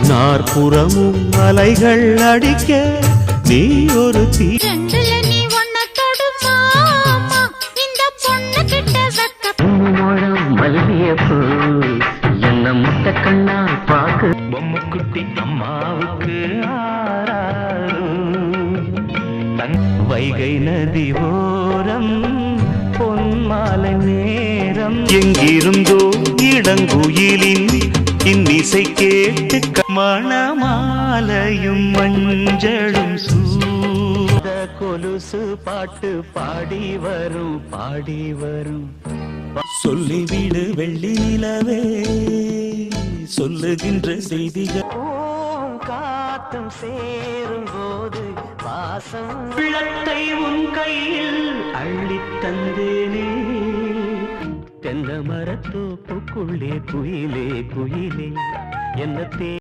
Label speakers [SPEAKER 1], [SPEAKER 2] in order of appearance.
[SPEAKER 1] நாற்புறமும் அலைகள் அடிக்க நீ ஒரு தீ
[SPEAKER 2] என்ன முட்டை கண்ணா பாக்கு பொம்முக்குட்டி அம்மாவுக்கு வைகை நதி ஓரம் பொன்மாலை நேரம்
[SPEAKER 1] எங்கிருந்தோ இடங்குயிலின் இன்னிசை கேட்டு மணமாலையும் மஞ்சளும் சூட
[SPEAKER 2] கொலுசு பாட்டு பாடி வரும்
[SPEAKER 1] சொல்லிவிடு வெள்ளி நிலவே சொல்லுகின்ற செய்திகள்
[SPEAKER 2] காத்தும் சேரும் போது வாசம்
[SPEAKER 1] உள்ளத்தை உன் கையில் அள்ளித் தந்தேனே
[SPEAKER 2] தென்ன மரத்தோப்புக்குள்ளே குயிலே என்ன